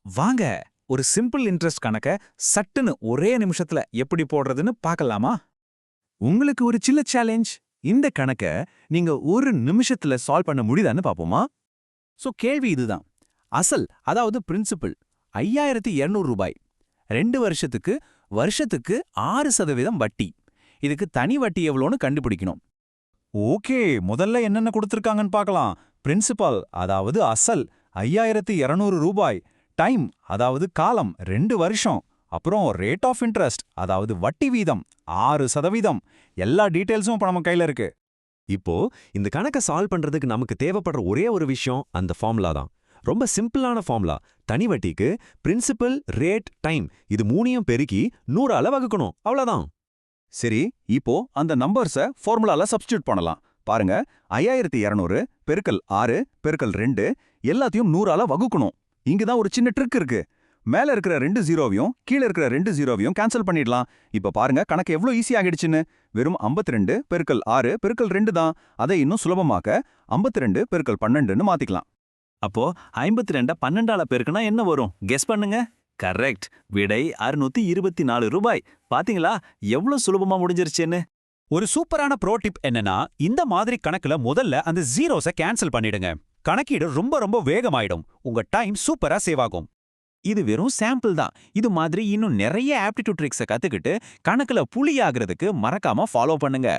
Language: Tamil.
வாங்க ஒரு சிம்பிள் இன்ட்ரெஸ்ட் கணக்க சட்டுன்னு ஒரே நிமிஷத்துல எப்படி போடுறதுன்னு பார்க்கலாமா? உங்களுக்கு ஒரு சின்ன சேலஞ்ச். இந்த கணக்க நீங்க ஒரு நிமிஷத்துல சால்வ் பண்ண முடியுதான்னு பாப்போமா? கேள்வி இதுதான். அசல் அதாவது பிரின்சிபல் 5200 ரூபாய். 2 வருஷத்துக்கு வருஷத்துக்கு 6% வட்டி. இதுக்கு தனி வட்டி எவ்வளோன்னு கண்டுபிடிக்கணும். ஓகே, முதல்ல என்னென்ன கொடுத்திருக்காங்கன்னு பார்க்கலாம். பிரின்சிபல் அதாவது அசல் 5200 ரூபாய், டைம் அதாவது காலம் 2 வருஷம், அப்புறம் ரேட் ஆஃப் இன்ட்ரெஸ்ட் அதாவது வட்டி வீதம் 6%. எல்லா டீடைல்ஸும் இப்ப நம்ம கையில இருக்கு. இப்போ இந்த கணக்க சால்வ் பண்றதுக்கு நமக்கு தேவைப்படுற ஒரே ஒரு விஷயம் அந்த ஃபார்முலா தான். ரொம்ப சிம்பிளான ஃபார்முலா. தனி வட்டிக்கு பிரின்சிபல், ரேட், டைம் இது மூணையும் பெருக்கி 100ஆல வகுக்கணும். அவ்வளவுதான். சரி, இப்போ அந்த நம்பர்ஸ ஃபார்முலால சப்ஸ்டிட்யூட் பண்ணலாம். பாருங்க, 5200 பெருக்கல் 6 பெருக்கல் 2 எல்லாத்தையும் 100ஆல வகுக்கணும். இங்கதான் ஒரு சின்ன ட்ரிக் இருக்கு. மேல இருக்கிற 2 ஜீரோவையும் கீழ இருக்கிற 2 ஜீரோவையும் கேன்சல் பண்ணிடலாம். இப்ப பாருங்க கணக்கு எவ்வளவு ஈஸி ஆகிடுச்சுன்னு. வெறும் 52 பெருக்கல் 6 பெருக்கல் 2 தான். அதை இன்னும் சுலபமாக்க 52 பெருக்கல் 12ன்னு மாத்திக்கலாம். அப்போ 52 12ஆல பெருக்குனா என்ன வரும்? கெஸ் பண்ணுங்க. கரெக்ட். விடை 624 ரூபாய். பாத்தீங்களா எவ்வளவு சுலபமா முடிஞ்சிருச்சுன்னு? ஒரு சூப்பரான ப்ரோ டிப் என்னன்னா, இந்த மாதிரி கணக்குல முதல்ல அந்த ஜீரோஸை கேன்சல் பண்ணிடுங்க. கணக்கீடு ரொம்ப ரொம்ப வேகமாயிடும். உங்க டைம் சூப்பரா சேவ் ஆகும். இது வெறும் சாம்பிள் தான். இது மாதிரி இன்னும் நிறைய ஆப்டிடியூட் ட்ரிக்ஸை கத்துக்கிட்டு கணக்குல புலியாகிறதுக்கு மறக்காம ஃபாலோ பண்ணுங்க.